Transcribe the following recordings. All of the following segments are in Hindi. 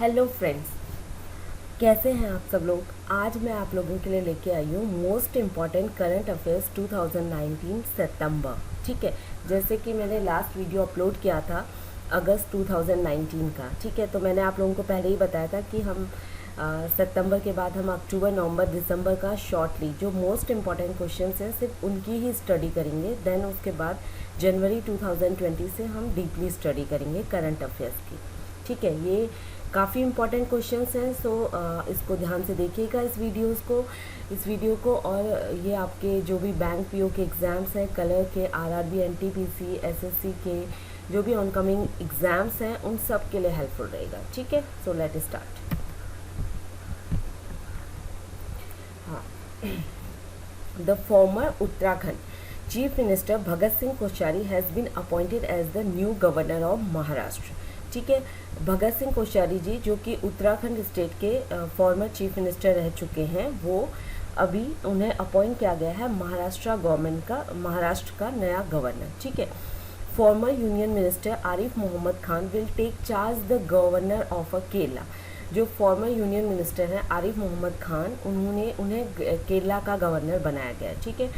हेलो फ्रेंड्स, कैसे हैं आप सब लोग। आज मैं आप लोगों के लिए लेके आई हूँ मोस्ट इम्पॉर्टेंट करंट अफेयर्स 2019 सितंबर। ठीक है, जैसे कि मैंने लास्ट वीडियो अपलोड किया था अगस्त 2019 का। ठीक है, तो मैंने आप लोगों को पहले ही बताया था कि हम सितंबर के बाद हम अक्टूबर, नवंबर, दिसंबर का शॉर्टली जो मोस्ट इम्पॉर्टेंट क्वेश्चंस हैं सिर्फ उनकी ही स्टडी करेंगे। देन उसके बाद जनवरी 2020 से हम डीपली स्टडी करेंगे करंट अफेयर्स की। ठीक है, ये काफ़ी इंपॉर्टेंट क्वेश्चंस हैं, सो इसको ध्यान से देखिएगा इस वीडियो को। और ये आपके जो भी बैंक पीओ के एग्ज़ाम्स हैं, कलर के, आरआरबी, एनटीपीसी, एसएससी के जो भी ऑनकमिंग एग्ज़ाम्स हैं उन सब के लिए हेल्पफुल रहेगा। ठीक है, सो लेट स्टार्ट। हाँ, the former Uttarakhand chief minister Bhagat Singh Koshyari has been appointed as the new governor of Maharashtra. ठीक है, भगत सिंह कोश्यारी जी जो कि उत्तराखंड स्टेट के फॉर्मर चीफ मिनिस्टर रह चुके हैं, वो अभी उन्हें अपॉइंट किया गया है महाराष्ट्र का नया गवर्नर। ठीक है, former union minister Arif Mohammad Khan will take charge the governor of Kerala. जो फॉर्मर यूनियन मिनिस्टर हैं आरिफ मोहम्मद खान, उन्हें केरला का गवर्नर बनाया गया है। ठीक है,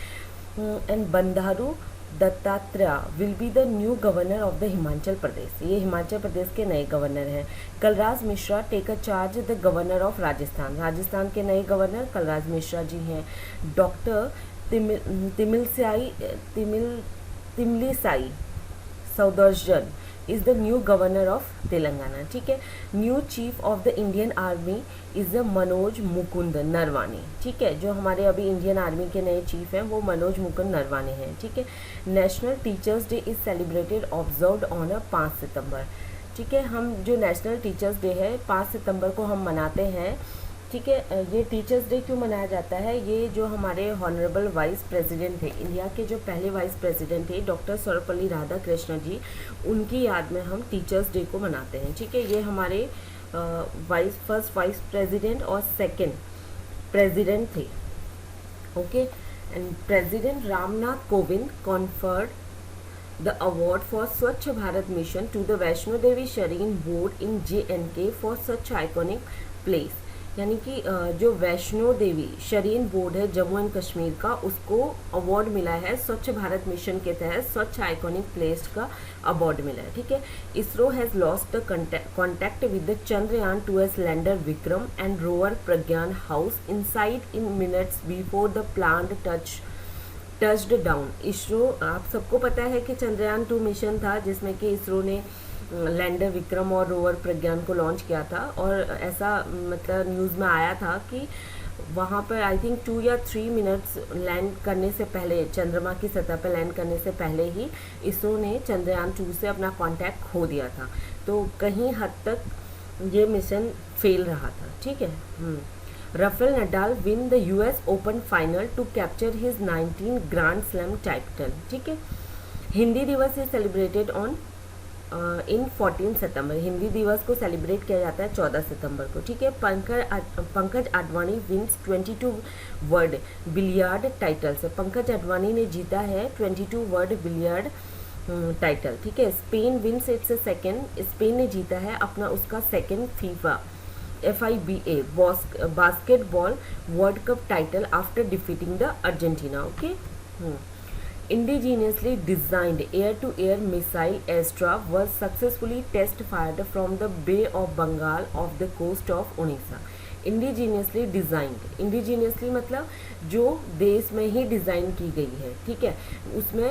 and Bandaru Dattatreya will be the new governor of the Himachal Pradesh. ये हिमाचल प्रदेश के नए गवर्नर हैं। Kalraj Mishra take a charge the governor of Rajasthan के नए गवर्नर कलराज मिश्रा जी हैं। Doctor Tamilisai Soundararajan is the new governor of Telangana. ठीक है, new chief of the Indian army is Manoj Mukund Naravane. ठीक है, जो हमारे अभी इंडियन आर्मी के नए चीफ हैं वो मनोज मुकुंद नरवाने हैं। ठीक है, national teachers day is celebrated observed on 5 सितंबर। ठीक है, हम जो नेशनल टीचर्स डे है 5 सितंबर को हम मनाते हैं। ठीक है, ये टीचर्स डे क्यों मनाया जाता है? ये जो हमारे हॉनरेबल वाइस प्रेसिडेंट थे, इंडिया के जो पहले वाइस प्रेसिडेंट थे डॉक्टर सर्वपल्ली राधाकृष्णन जी, उनकी याद में हम टीचर्स डे को मनाते हैं। ठीक है, ये हमारे फर्स्ट वाइस प्रेसिडेंट और सेकंड प्रेसिडेंट थे। Okay, and president Ramnath Kovind conferred the award for Swachh Bharat mission to the Vaishno Devi shrine board in JNK for such iconic place. यानी कि जो वैष्णो देवी शरीन बोर्ड है जम्मू एंड कश्मीर का, उसको अवार्ड मिला है स्वच्छ भारत मिशन के तहत स्वच्छ आइकॉनिक प्लेस का अवार्ड मिला है। ठीक है, ISRO has lost the contact with the Chandrayaan 2S lander Vikram and rover Pragyan house inside in minutes before the planned touched down. ISRO, आप सबको पता है कि चंद्रयान 2 मिशन था जिसमें कि इसरो ने लैंडर विक्रम और रोवर प्रज्ञान को लॉन्च किया था, और ऐसा मतलब न्यूज़ में आया था कि वहाँ पर आई थिंक 2 या 3 मिनट्स लैंड करने से पहले, चंद्रमा की सतह पर लैंड करने से पहले ही इसरो ने चंद्रयान 2 से अपना कांटेक्ट खो दिया था। तो कहीं हद तक ये मिशन फेल रहा था। ठीक है, Rafael Nadal win the US open final to capture his 19 grand slam title. ठीक है, Hindi Diwas is celebrated on in 14 September. Hindi Diwas को सेलिब्रेट किया जाता है 14 सितंबर को। ठीक है, Pankaj Advani wins 22 world billiard title से। पंकज आडवाणी ने जीता है 22 वर्ल्ड बिलियर्ड टाइटल। ठीक है, Spain wins its second, Spain ने जीता है अपना उसका second FIBA basketball world cup title after defeating the Argentina. Okay, Indigenously designed air-to-air missile Astra was successfully test-fired from the Bay of Bengal off the coast of Odisha. Indigenously designed, indigenously मतलब जो देश में ही डिज़ाइन की गई है। ठीक है, उसमें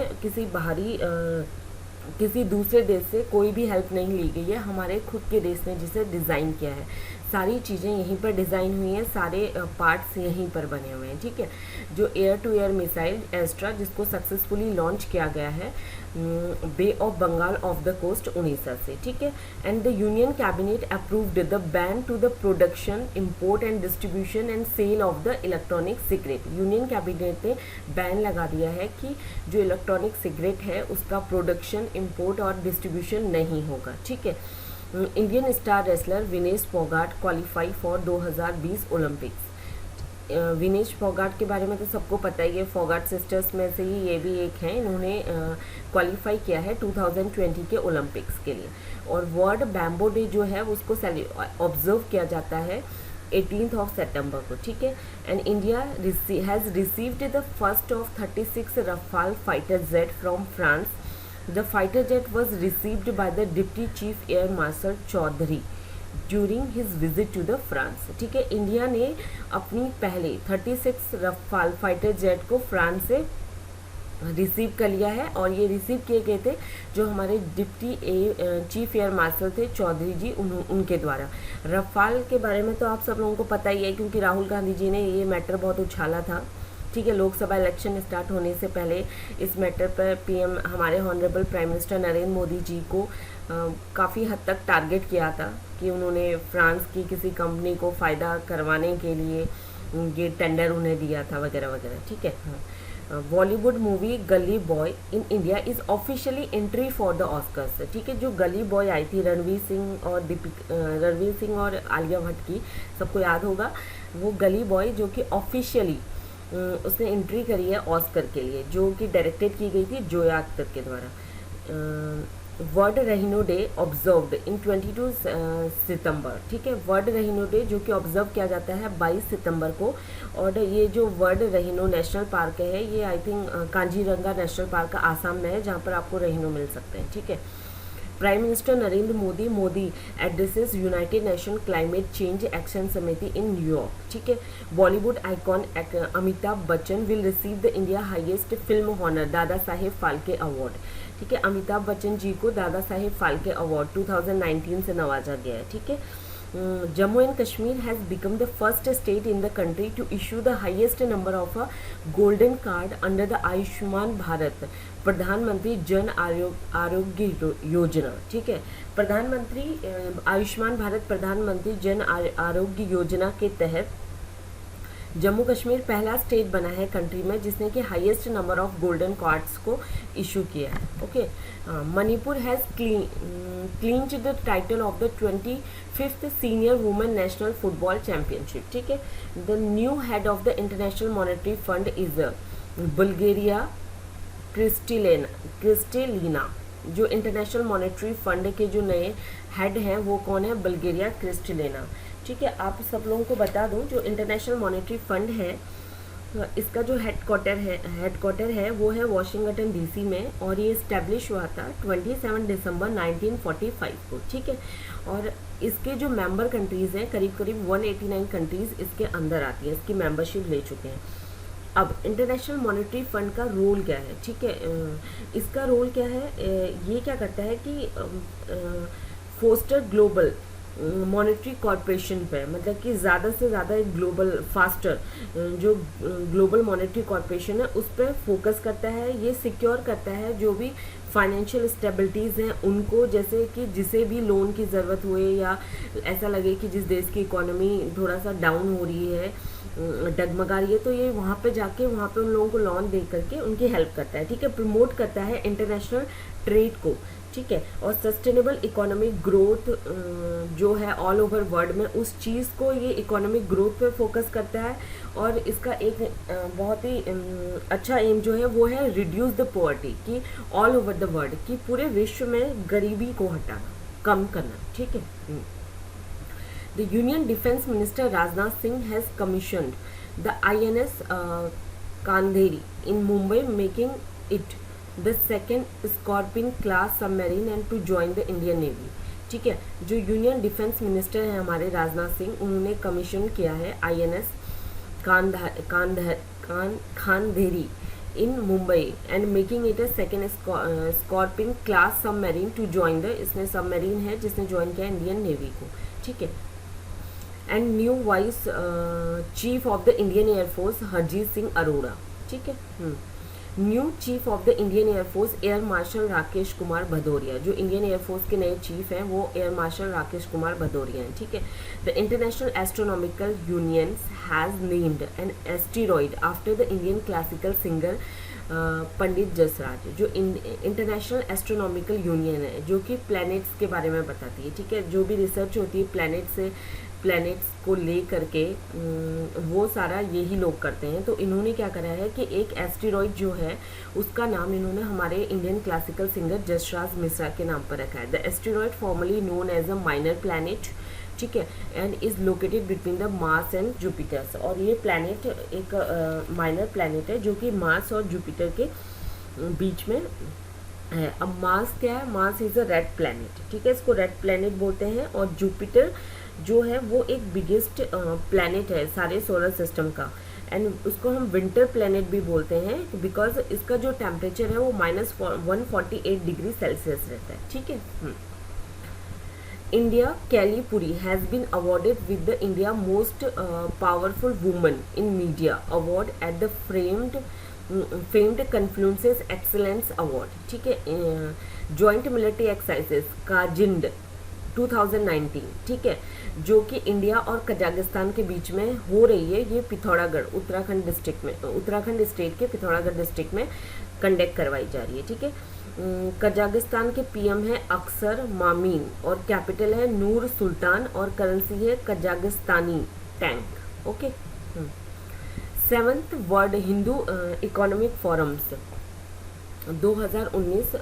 किसी दूसरे देश से कोई भी हेल्प नहीं ली गई है, हमारे खुद के देश ने जिसे डिज़ाइन किया है। सारी चीज़ें यहीं पर डिज़ाइन हुई हैं, सारे पार्ट्स यहीं पर बने हुए हैं। ठीक है, जो air to air missile Astra जिसको सक्सेसफुली लॉन्च किया गया है bay of Bengal off the coast Orissa से। ठीक है, and the union cabinet approved the ban to the production, import and distribution and sale of the electronic cigarette. Union cabinet ने बैन लगा दिया है कि जो इलेक्ट्रॉनिक सिगरेट है उसका प्रोडक्शन, इम्पोर्ट और डिस्ट्रीब्यूशन नहीं होगा। ठीक है, Indian star wrestler Vinesh Phogat qualify for 2020 Olympics. Vinesh Phogat के बारे में तो सबको पता ही है, फोगाट सिस्टर्स में से ही ये भी एक हैं। इन्होंने क्वालिफाई किया है 2020 के ओलंपिक्स के लिए। और वर्ल्ड बैम्बो डे जो है उसको ऑब्जर्व किया जाता है 18th of September को, ठीक है। And India has received the first of 36 Rafale fighter jet from France. The fighter jet was received by the deputy chief air marshal Chaudhary during his visit to the France, ठीक है। इंडिया ने अपनी पहले 36 रफाल फाइटर जेट को फ्रांस से रिसीव कर लिया है, और ये रिसीव किए गए थे जो हमारे डिप्टी चीफ एयर मार्शल थे चौधरी जी, उनके द्वारा। रफाल के बारे में तो आप सब लोगों को पता ही है, क्योंकि राहुल गांधी जी ने ये मैटर बहुत उछाला था, ठीक है। लोकसभा इलेक्शन स्टार्ट होने से पहले इस मैटर पर पीएम हमारे honourable prime minister Narendra Modi ji को काफ़ी हद तक टारगेट किया था कि उन्होंने फ्रांस की किसी कंपनी को फ़ायदा करवाने के लिए ये टेंडर उन्हें दिया था वगैरह वगैरह, ठीक है। बॉलीवुड मूवी गली boy in India is officially entry for the Oscars, ठीक है। जो गली बॉय आई थी रणवीर सिंह और आलिया भट्ट की, सबको याद होगा, वो गली बॉय जो कि ऑफिशियली उसने एंट्री करी है ऑस्कर के लिए, जो कि डायरेक्टेड की गई थी जोया अख्तर के द्वारा। वर्ल्ड रहीनो डे ऑब्जर्व्ड इन 22 सितंबर, ठीक है। वर्ल्ड रहीनो डे जो कि ऑब्जर्व किया जाता है 22 सितंबर को। और ये जो वर्ल्ड रहीनो नेशनल पार्क है, ये I think Kaziranga national park Assam में है, जहाँ पर आपको रहीनो मिल सकते हैं, ठीक है। Prime minister Narendra Modi addresses United Nation climate change action summit in New York, ठीक है। Bollywood icon Amitabh Bachchan will receive the India highest film honour Dada Saheb Phalke award, ठीक है। अमिताभ बच्चन जी को दादा साहेब फाल्के अवार्ड 2019 से नवाजा गया है, ठीक है। Jammu and Kashmir has become the first state in the country to issue the highest number of a golden card under the Ayushman Bharat Pradhanmantri Jan Arogya Yojana, ठीक है। प्रधानमंत्री आयुष्मान भारत प्रधानमंत्री जन आरोग्य योजना के तहत जम्मू कश्मीर पहला स्टेट बना है कंट्री में जिसने कि highest number of golden cards को इशू किया है, okay. Manipur has clinched the title of the 25th senior women national football championship, ठीक है। The new head of the international monetary fund is Bulgaria Kristalina. जो इंटरनेशनल मॉनेटरी फंड के जो नए हेड हैं वो कौन है? बुल्गारिया क्रिस्टेलिना, ठीक है। आप सब लोगों को बता दूं, जो इंटरनेशनल मॉनेटरी फंड है इसका जो हेडक्वार्टर है वो है वाशिंगटन डीसी में, और ये इस्टेब्लिश हुआ था 27 दिसंबर 1945 को, ठीक है। और इसके जो मेंबर कंट्रीज़ हैं करीब 189 कंट्रीज़ इसके अंदर आती है, इसकी मेंबरशिप ले चुके हैं। अब इंटरनेशनल मॉनेटरी फंड का रोल क्या है, ठीक है। इसका रोल क्या है, ये क्या करता है कि फोस्टर ग्लोबल मॉनेटरी कॉरपोरेशन पे, मतलब कि ज़्यादा से ज़्यादा एक ग्लोबल फास्टर जो ग्लोबल मॉनेटरी कॉरपोरेशन है उस पर फोकस करता है। ये सिक्योर करता है जो भी फाइनेंशियल स्टेबिलिटीज़ हैं उनको, जैसे कि जिसे भी लोन की ज़रूरत हुए या ऐसा लगे कि जिस देश की इकोनॉमी थोड़ा सा डाउन हो रही है, डगमगा रही है, तो ये वहाँ पे जाके वहाँ पे उन लोगों को लोन दे करके उनकी हेल्प करता है, ठीक है। प्रमोट करता है इंटरनेशनल ट्रेड को, ठीक है। और सस्टेनेबल इकोनॉमिक ग्रोथ जो है ऑल ओवर वर्ल्ड में, उस चीज़ को ये इकोनॉमिक ग्रोथ पे फोकस करता है। और इसका एक बहुत ही अच्छा एम जो है वो है रिड्यूस द पॉवर्टी, कि ऑल ओवर द वर्ल्ड, कि पूरे विश्व में गरीबी को हटाना, कम करना, ठीक है। The union defence minister Rajnath Singh has commissioned the INS Khanderi in Mumbai, making it the second Scorpene class submarine and to join the Indian navy, ठीक है। जो यूनियन डिफेंस मिनिस्टर हैं हमारे राजनाथ सिंह, उन्होंने कमीशन किया है INS Khanderi in Mumbai and making it a second Scorpene class submarine to join the, इसने सबमरीन है जिसने ज्वाइन किया इंडियन नेवी को, ठीक है। And new vice chief of the Indian air force Harjit Singh Arora, ठीक है। New chief of the Indian air force air marshal Rakesh Kumar Bhadauria, जो इंडियन एयरफोर्स के नए चीफ हैं वो एयर मार्शल राकेश कुमार भदौरिया हैं, ठीक है। The international astronomical union has named an asteroid after the Indian classical singer Pandit Jasraj, जो इंटरनेशनल एस्ट्रोनॉमिकल यूनियन है, जो कि प्लैनेट्स के बारे में बताती है, ठीक है। जो भी रिसर्च होती है प्लैनेट्स को ले करके वो सारा यही लोग करते हैं। तो इन्होंने क्या करा है कि एक एस्टेरॉइड जो है उसका नाम इन्होंने हमारे Indian classical singer Jasraj Mishra के नाम पर रखा है। The asteroid formally known as a minor planet, ठीक है, and is located between the Mars and Jupiter. और ये प्लैनेट एक माइनर प्लैनेट है जो कि मार्स और जुपिटर के बीच में है। अब मार्स क्या है? Mars is a red planet, ठीक है, इसको रेड प्लैनेट बोलते हैं। और जुपिटर जो है वो एक बिगेस्ट प्लैनेट है सारे सोलर सिस्टम का, एंड उसको हम विंटर प्लैनेट भी बोलते हैं बिकॉज इसका जो टेम्परेचर है वो -148 डिग्री सेल्सियस रहता है, ठीक है। India Kelly Puri has been awarded with the India Most Powerful Woman in Media Award at the famed Confluences Excellence Award, ठीक है। जॉइंट मिलिट्री एक्सरसाइजेस काजिंड 2019, ठीक है, जो कि इंडिया और कजाकिस्तान के बीच में हो रही है। ये पिथौरागढ़ उत्तराखंड डिस्ट्रिक्ट में, उत्तराखंड स्टेट के पिथौरागढ़ डिस्ट्रिक्ट में कंडक्ट करवाई जा रही है, ठीक है। कजाकिस्तान के पीएम है अक्सर मामीन और कैपिटल है नूर सुल्तान और करेंसी है Kazakhstani tenge, okay. 7th world Hindu economic forums 2019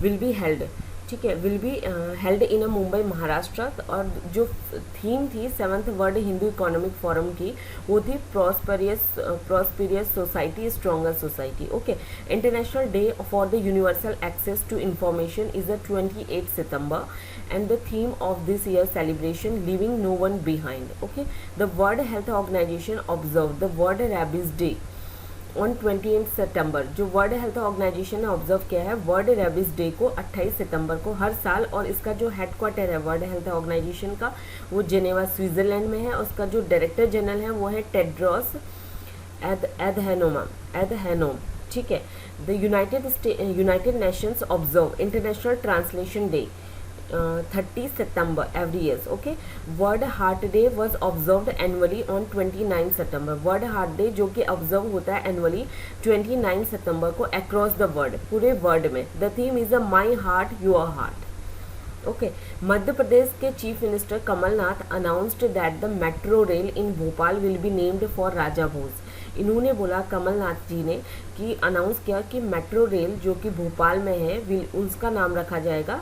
will be held, ठीक है, will be held in Mumbai Maharashtra. और जो थीम थी 7th world Hindu economic forum की वो थी prosperous society stronger society, okay. International day for the universal access to information is the 28 September and the theme of this year's celebration leaving no one behind, okay. The World Health Organization observed the World Rabies Day on 28 सितंबर। जो वर्ल्ड हेल्थ ऑर्गेनाइजेशन ने ऑब्जर्व किया है वर्ल्ड रेबीज डे को 28 सितंबर को हर साल, और इसका जो हेडक्वार्टर है वर्ल्ड हेल्थ ऑर्गेनाइजेशन का वो जेनेवा स्विट्जरलैंड में है। उसका जो डायरेक्टर जनरल है वो है टेड्रोस एधनोम, ठीक है। The united nations observe international translation day 30 September every year, okay. World heart day was observed annually on 29 September. World heart day जो कि ऑब्जर्व होता है एनुअली 29 सितंबर को अक्रॉस द वर्ल्ड, पूरे वर्ल्ड में। The theme is a my heart your heart, okay. Madhya Pradesh के chief minister Kamal Nath announced that the metro rail in Bhopal will be named for राजा भोज। इन्होंने बोला, कमलनाथ जी ने, कि अनाउंस किया कि मेट्रो रेल जो कि भोपाल में है उसका नाम रखा जाएगा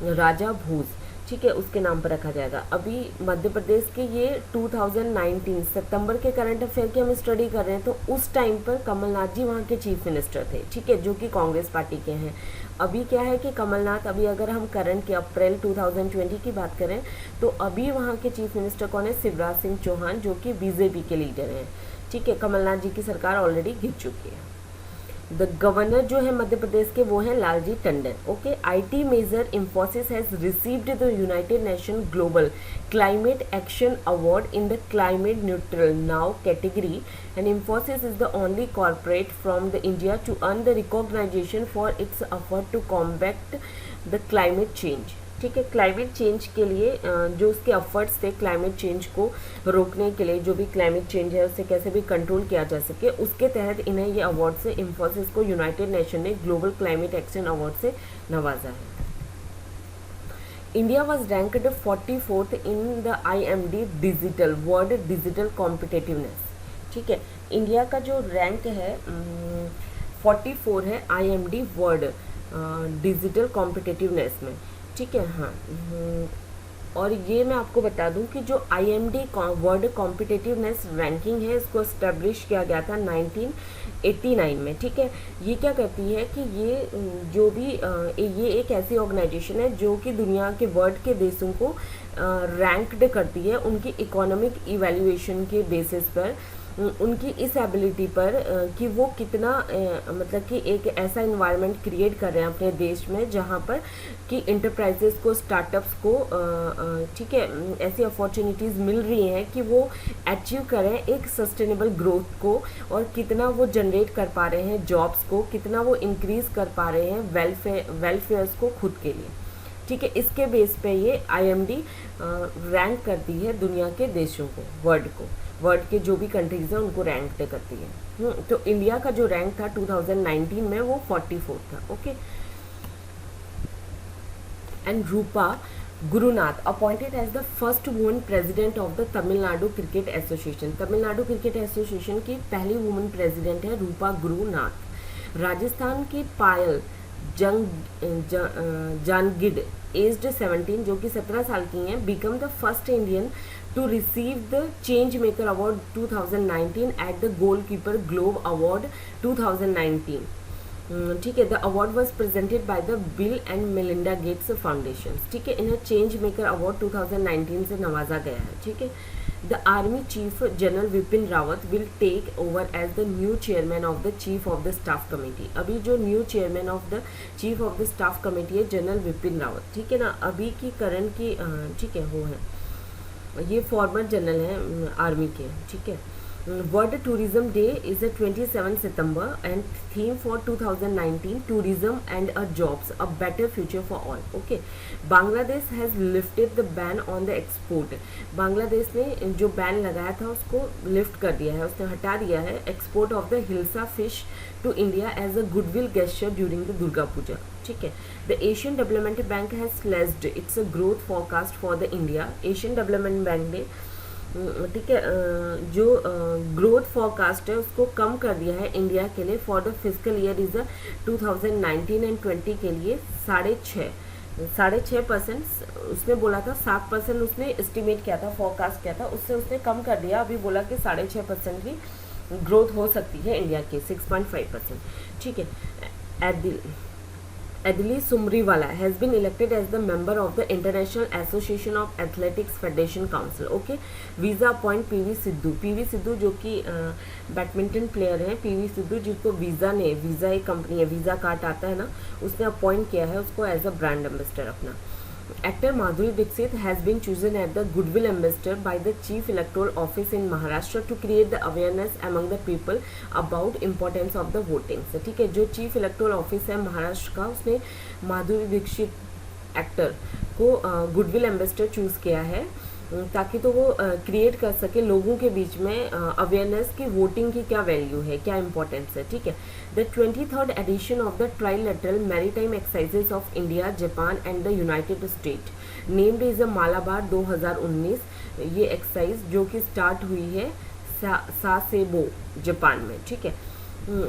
राजा भोज, ठीक है, उसके नाम पर रखा जाएगा। अभी मध्य प्रदेश के ये 2019 सितंबर के करंट अफेयर की हम स्टडी कर रहे हैं, तो उस टाइम पर कमलनाथ जी वहाँ के चीफ मिनिस्टर थे, ठीक है, जो कि कांग्रेस पार्टी के हैं। अभी क्या है कि कमलनाथ, अभी अगर हम करंट के अप्रैल 2020 की बात करें तो अभी वहाँ के चीफ मिनिस्टर कौन है? शिवराज सिंह चौहान, जो कि बीजेपी के लीडर हैं, ठीक है। कमलनाथ जी की सरकार ऑलरेडी गिर चुकी है। द गवर्नर जो है मध्य प्रदेश के वो हैं Lalji Tandon, okay. IT major Infosys has received the United Nation global climate action award in the climate neutral now category, and Infosys is the only corporate from the India to earn the recognition for its effort to combat the climate change, ठीक है। क्लाइमेट चेंज के लिए जो उसके एफर्ट्स थे क्लाइमेट चेंज को रोकने के लिए, जो भी क्लाइमेट चेंज है उससे कैसे भी कंट्रोल किया जा सके, उसके तहत इन्हें ये अवार्ड से, इंफोसिस को यूनाइटेड नेशन ने ग्लोबल क्लाइमेट एक्शन अवार्ड से नवाजा है। India was ranked 44th in the IMD digital world digital competitiveness, ठीक है। इंडिया का जो रैंक है 44 है IMD वर्ल्ड डिजिटल कॉम्पिटिटिवनेस में, ठीक है। हाँ, और ये मैं आपको बता दूं कि जो IMD वर्ल्ड कॉम्पिटिटिवनेस रैंकिंग है इसको एस्टेब्लिश किया गया था 1989 में, ठीक है। ये क्या करती है कि ये जो भी ये एक ऐसी ऑर्गेनाइजेशन है जो कि दुनिया के वर्ल्ड के देशों को रैंक्ड करती है उनकी इकोनॉमिक इवैल्यूएशन के बेसिस पर, उनकी इस एबिलिटी पर कि वो कितना मतलब कि एक ऐसा इन्वायरमेंट क्रिएट कर रहे हैं अपने देश में जहाँ पर कि इंटरप्राइजेस को, स्टार्टअप्स को, ठीक है, ऐसी अपॉर्चुनिटीज़ मिल रही हैं कि वो अचीव करें एक सस्टेनेबल ग्रोथ को, और कितना वो जनरेट कर पा रहे हैं जॉब्स को, कितना वो इंक्रीज़ कर पा रहे हैं वेलफेयर्स को खुद के लिए, ठीक है। इसके बेस पे ये IMD रैंक करती है दुनिया के देशों को, वर्ल्ड के जो भी कंट्रीज हैं उनको रैंक करती है। तो इंडिया का जो रैंक था 2019 में वो 44 था। Okay. And Rupa Gurunath appointed as the first woman president of the Tamil Nadu cricket association. Tamil Nadu cricket association की पहली वुमन प्रेसिडेंट है रूपा गुरुनाथ। राजस्थान की पायल जानगिड एज्ड 17 जो कि 17 साल की हैं, become the first Indian to receive the change maker award 2019 at the goalkeeper globe award 2019। ठीक है। The award was presented by the Bill and Melinda Gates foundation. ठीक है। इन्हें चेंज मेकर अवार्ड 2019 से नवाजा गया है। ठीक है। The army chief general Vipin Rawat will take over as the new chairman of the chief of the staff committee. अभी जो new chairman of the chief of the staff committee है जनरल विपिन रावत। ठीक है ना, अभी की करंट की ठीक है वो है, ये फॉर्मर जनरल हैं आर्मी के। ठीक है। World tourism day is the 27 September and theme for 2019 tourism and a jobs a better future for all. Okay. Bangladesh has lifted the ban on the export. Bangladesh ने जो बैन लगाया था उसको लिफ्ट कर दिया है, उसने हटा दिया है export of the hilsa fish to India as a goodwill gesture during the Durga Puja. ठीक है। The Asian development bank has slashed its growth forecast for the India. Asian development bank ने ठीक है जो ग्रोथ फॉरकास्ट है उसको कम कर दिया है इंडिया के लिए for the physical year is 2019 and 20 के लिए 6.5% उसने बोला था, 7% उसने एस्टिमेट किया था, फॉरकास्ट किया था, उससे उसने कम कर दिया। अभी बोला कि 6.5% की ग्रोथ हो सकती है इंडिया की, 6.5%। ठीक है। Adili Sumriwala has been elected as the member of the International Association of Athletics Federation Council. Okay. Visa appoint PV Sidhu जो कि बैडमिंटन प्लेयर हैं, पीवी सिद्धू जिसको वीज़ा एक कंपनी है, वीज़ा कार्ड आता है ना, उसने अपॉइंट किया है उसको एज अ ब्रांड एम्बेसडर अपना। Actor Madhuri Dixit has been chosen as the Goodwill Ambassador by the Chief Electoral Office in Maharashtra to create the awareness among the people about importance of the voting. ठीक है। जो चीफ इलेक्टोरल ऑफिस है महाराष्ट्र का, उसने माधुरी दीक्षित एक्टर को गुडविल एम्बेसडर चूज़ किया है ताकि तो वो क्रिएट कर सके लोगों के बीच में अवेयरनेस की वोटिंग की क्या वैल्यू है, क्या इंपॉर्टेंस है। ठीक है। The 23rd edition of the trilateral maritime exercises of India, Japan and the United State named is a Malabar 2019। ये एक्सरसाइज जो कि स्टार्ट हुई है सासेबो जापान में। ठीक है।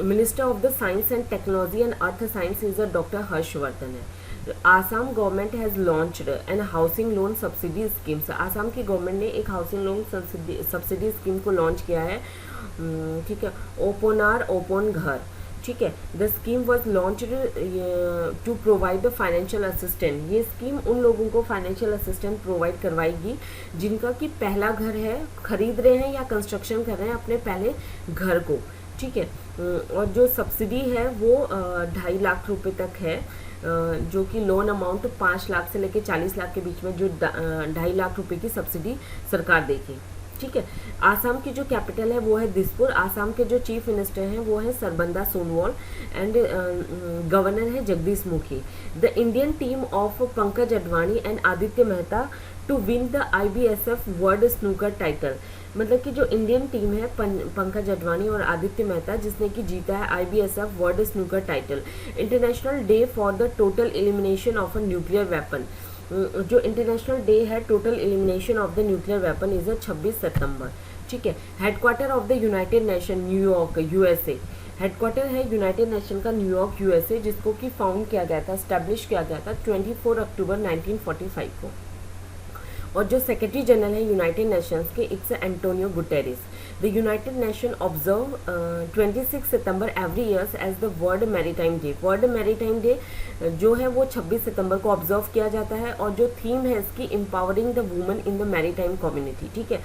Minister of the science and technology and earth science is a doctor Harsh Vardhan है। Assam government has launched an housing loan subsidy schemes. Assam की गवर्नमेंट ने एक हाउसिंग लोन सब्सिडी स्कीम को लॉन्च किया है। ठीक है। ओपोन घर। ठीक है। The scheme was launched to provide the financial assistant. ये स्कीम उन लोगों को फाइनेंशियल असिस्टेंट प्रोवाइड करवाएगी जिनका कि पहला घर है, खरीद रहे हैं या कंस्ट्रक्शन कर रहे हैं अपने पहले घर को। ठीक है। और जो सब्सिडी है वो 2.5 लाख रुपए तक है, जो कि लोन अमाउंट 5 लाख से लेकर 40 लाख के बीच में जो 2.5 लाख रुपए की सब्सिडी सरकार देगी। ठीक है। आसाम की जो कैपिटल है वो है दिसपुर। आसाम के जो चीफ मिनिस्टर हैं वो है सरबंदा सोनोवाल एंड गवर्नर है Jagdish Mukhi. The Indian team of Pankaj Advani and Aditya Mehta to win the IBSF world snooker title. मतलब कि जो इंडियन टीम है पंकज अडवाणी और आदित्य मेहता जिसने कि जीता है IBSF world snooker title. International day for the total elimination of a nuclear weapon. जो इंटरनेशनल डे है total elimination of the nuclear weapon is 26 सितंबर। ठीक है। Headquarter of the United nation New York USA। Headquarter है यूनाइटेड नेशन का न्यूयॉर्क USA, जिसको कि फाउंड किया गया था, स्टैब्लिश किया गया था 24 अक्टूबर 1945 को। और जो सेक्रेटरी जनरल है यूनाइटेड नेशंस के, it's Antonio Guterres. The United Nation observe 26 September every years as the world maritime day. World maritime day जो है वो 26 सितंबर को ऑब्जर्व किया जाता है और जो थीम है इसकी empowering the women in the maritime community. ठीक है।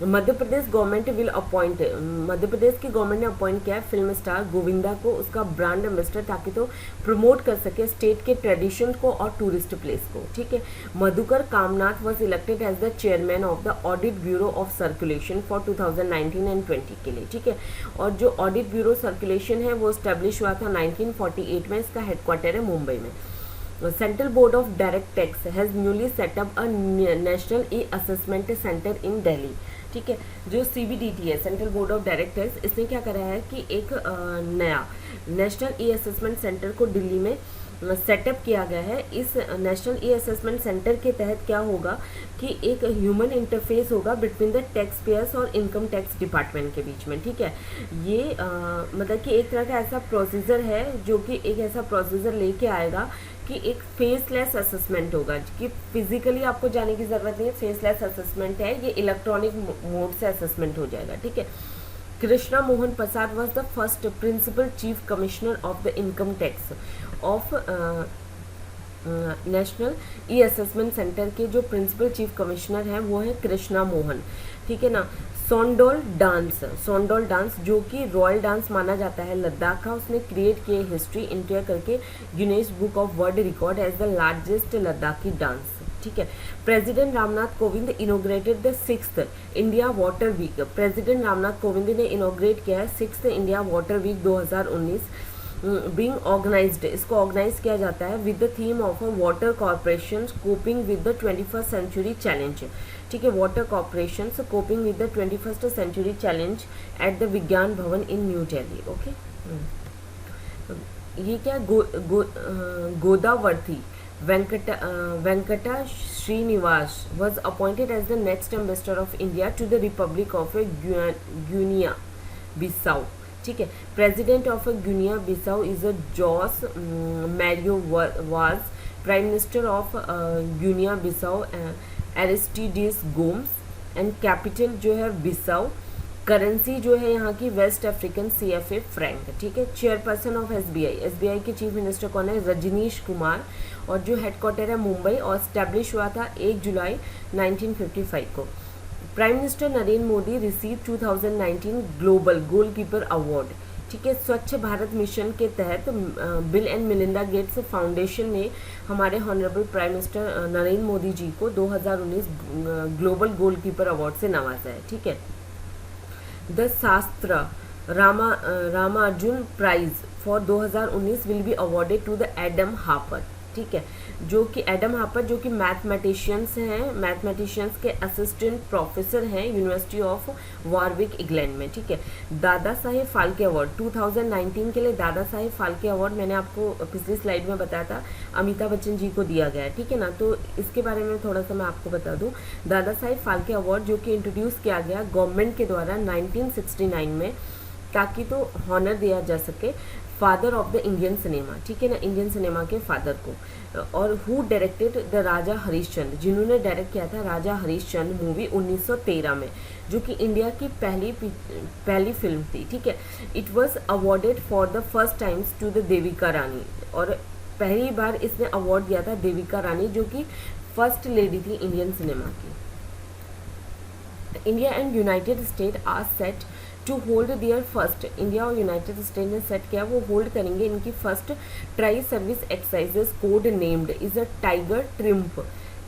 Madhya Pradesh government will appoint, Madhya Pradesh की गवर्नमेंट ने अपॉइंट किया है फिल्म स्टार गोविंदा को उसका ब्रांड एम्बेसडर, ताकि तो प्रमोट कर सके स्टेट के ट्रेडिशन को और टूरिस्ट प्लेस को। ठीक है। Madhukar Kamath was elected as the chairman of the audit bureau of circulation for 2019 and 20 के लिए। ठीक है। और जो ऑडिट ब्यूरो सर्कुलेशन है वो स्टैब्लिश हुआ था 1948 में, इसका हेडक्वार्टर है मुंबई में। Central Board of Direct Tax has newly set up a National E-Assessment Center in Delhi. ठीक है। जो CBDT है, सेंट्रल बोर्ड ऑफ डायरेक्टर्स, इसने क्या करा है कि एक नया नेशनल ई असेसमेंट सेंटर को दिल्ली में सेटअप किया गया है। इस नेशनल ई असेसमेंट सेंटर के तहत क्या होगा कि एक ह्यूमन इंटरफेस होगा बिटवीन द टैक्स पेयर्स और इनकम टैक्स डिपार्टमेंट के बीच में, ठीक है। ये मतलब कि एक तरह का ऐसा प्रोसीजर है जो कि एक ऐसा प्रोसीजर लेके आएगा कि एक फेसलेस असेसमेंट होगा, कि फिजिकली आपको जाने की ज़रूरत नहीं है, फेसलेस असेसमेंट है, ये इलेक्ट्रॉनिक मोड से असेसमेंट हो जाएगा, ठीक है। Krishna Mohan Prasad was the first principal chief commissioner of the income tax of national E assessment centre के जो प्रिंसिपल चीफ कमिश्नर हैं वो है कृष्णा मोहन, ठीक है ना। सोंडोल डांस जो कि रॉयल डांस माना जाता है लद्दाख का, उसने क्रिएट किए हिस्ट्री इंटर करके Guinness book of world record as the largest Ladakhi dance, ठीक है। President Ramnath Kovind inaugurated the 6th India water week, president Ramnath Kovind ने इनोग्रेट किया है 6th India water week 2019 being organised, इसको ऑर्गेनाइज किया जाता है with the theme of a water corporation coping with the 21st century challenge, ठीक है। Water corporation coping with the 21st century challenge eight the Vigyan Bhawan in New Delhi, okay. ये क्या Godavarthi Venkata Srinivas was appointed as the next ambassador of India to the republic of Guinea Bissau, ठीक है। President of Guinea Bissau is a Jose Mario Vaz, prime minister of Guinea Bissau Aristides Gomes, and capital जो है बिसाऊ, करेंसी जो है यहाँ की वेस्ट अफ्रीकन CFA फ्रैंक, ठीक है। चेयरपर्सन ऑफ SBI के चीफ मिनिस्टर कौन है? रजनीश कुमार, और जो हेडक्वार्टर है मुंबई, और स्टैब्लिश हुआ था 1 जुलाई 1955 को। Prime minister Narendra Modi receive 2019 global goalkeeper award, ठीक है। स्वच्छ भारत मिशन के तहत Bill and Melinda Gates foundation ने हमारे honourable prime minister Narendra Modi ji को 2019 ग्लोबल गोलकीपर अवार्ड से नवाजा है, ठीक है। The Sastra Ramanujan prize for 2019 will be awarded to the Adam Harper, ठीक है। जो कि एडम हापर जो कि मैथमेटिशियंस हैं, मैथमेटिशियंस के असिस्टेंट प्रोफेसर हैं यूनिवर्सिटी ऑफ वारविक इंग्लैंड में, ठीक है। दादा साहेब फाल्के अवार्ड 2019 के लिए दादा साहेब फाल्के अवार्ड मैंने आपको पिछली स्लाइड में बताया था अमिताभ बच्चन जी को दिया गया है, ठीक है ना। तो इसके बारे में थोड़ा सा मैं आपको बता दूं। दादा साहेब फाल्के अवार्ड जो कि इंट्रोड्यूस किया गया गवर्नमेंट के द्वारा 1969 में, ताकि तो हॉनर दिया जा सके father of the Indian cinema, ठीक है ना, इंडियन सिनेमा के फादर को। और हु डायरेक्टेड द राजा हरीशचंद्र, जिन्होंने डायरेक्ट किया था राजा हरीशचंद्र मूवी 1913 में, जो कि इंडिया की पहली फिल्म थी, ठीक है। It was awarded for the first times to the Devika Rani, और पहली बार इसने अवार्ड दिया था देविका रानी जो कि फर्स्ट लेडी थी इंडियन सिनेमा की। India and United State are set to hold their first, India और यूनाइटेड स्टेट ने सेट किया वो होल्ड करेंगे इनकी first tri service exercises code named is a tiger triumph,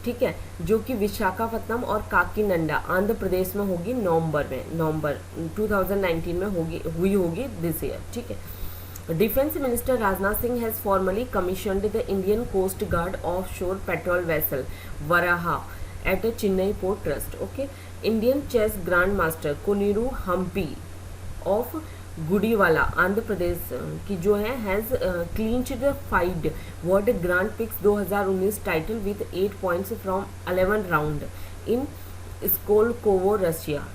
ठीक है, जो कि विशाखापत्तनम और काकीनंडा आंध्र प्रदेश में होगी नवंबर 2019 में हुई होगी दिस ईयर, ठीक है। Defence minister Rajnath Singh has formally commissioned the Indian coast guard offshore patrol vessel Varaha at a Chennai port trust, okay. Indian chess grandmaster Koneru Humpy of Gudivada Andhra Pradesh की जो है has clinched the 5 world grand prix 2019 title with 8 points from 11 round in Skolkovo Russia.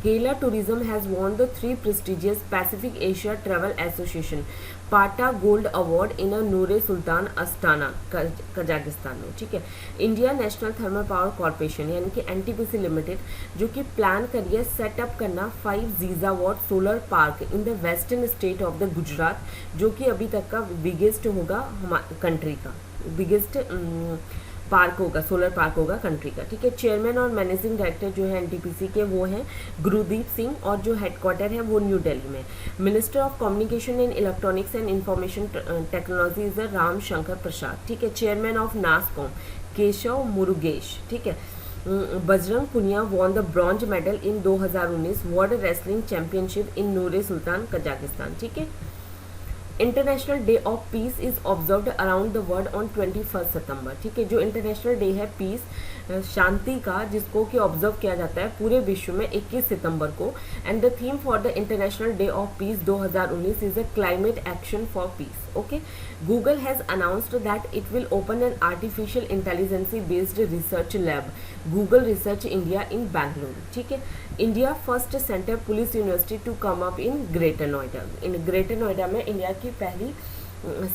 Kerala Tourism has won the 3 prestigious Pacific Asia Travel Association पाटा gold award in Nur Sultan Astana Kazakhstan में, ठीक है। India national thermal power corporation यानी कि NTPC लिमिटेड जो कि प्लान करिए सेटअप करना 5 gigawatt solar park in the western state of the Gujarat, जो कि अभी तक का बिगेस्ट होगा हमारे कंट्री का, बिगेस्ट पार्क होगा, सोलर पार्क होगा कंट्री का, ठीक है। चेयरमैन और मैनेजिंग डायरेक्टर जो है NTPC के वो हैं गुरुदीप सिंह, और जो हेडक्वार्टर है वो न्यू दिल्ली में। Minister of communication and electronics and information technology is Ram Shankar Prasad, ठीक है। Chairman of NASSCOM Keshav Murugesh, ठीक है। Bajrang Punia won the bronze medal in 2019 world wrestling championship in Nur Sultan Kazakhstan, ठीक है। International day of peace is observed around the world on 21 September, ठीक है। जो इंटरनेशनल डे है पीस, शांति का, जिसको कि ऑब्जर्व किया जाता है पूरे विश्व में 21 सितंबर को। And the theme for the international day of peace 2019 is a climate action for peace. Okay, Google has announced that it will open an artificial intelligence based research lab, Google research India, in Bangalore, ठीक है। India first centre police university to come up in Greater Noida, in Greater Noida में इंडिया की पहली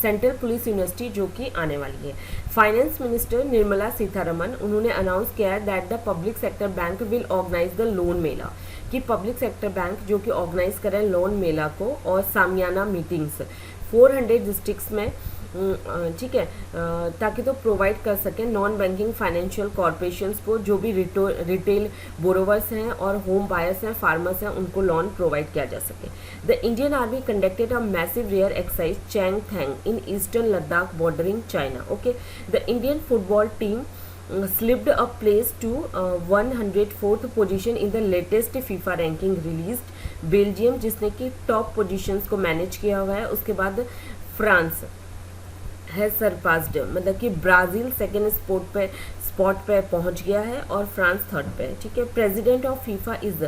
सेंट्रल पुलिस यूनिवर्सिटी जो कि आने वाली है। फाइनेंस मिनिस्टर निर्मला सीतारमन, उन्होंने अनाउंस किया है that the public sector bank will organise the loan mela, कि पब्लिक सेक्टर बैंक जो कि ऑर्गेनाइज करें लोन मेला को और सामियाना मीटिंग्स 400 डिस्ट्रिक्ट्स में, ठीक है, ताकि तो प्रोवाइड कर सकें नॉन बैंकिंग फाइनेंशियल कॉरपोरेशंस को, जो भी रिटेल बोरोवर्स हैं और होम बायर्स हैं, फार्मर्स हैं, उनको लोन प्रोवाइड किया जा सके। The Indian army conducted a massive rare exercise Changthang in eastern Ladakh bordering China. Okay, the Indian football team slipped a place to 104th position in the latest FIFA ranking released. Belgium, जिसने कि टॉप पोजीशंस को मैनेज किया हुआ है, उसके बाद फ्रांस है सरपास्ड, मतलब कि ब्राज़ील सेकेंड स्पॉट पे पहुंच गया है और फ्रांस थर्ड पे है, ठीक है। President of FIFA is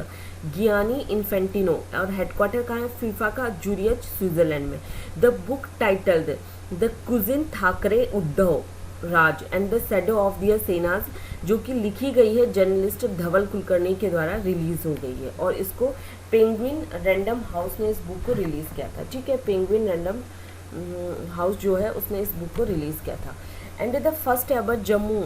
Gianni Infantino, और हेडक्वार्टर कहाँ है फीफा का? जूरियच, स्विट्जरलैंड में। The book titled the cousins Thackeray Uddhav Raj and the shadow of their Senas, जो कि लिखी गई है जर्नलिस्ट धवल कुलकर्णी के द्वारा, रिलीज हो गई है और इसको पेंगुइन रैंडम हाउस ने इस बुक को रिलीज किया था, ठीक है। पेंगुइन रैंडम हाउस जो है उसने इस बुक को रिलीज किया था। And the first ever Jammu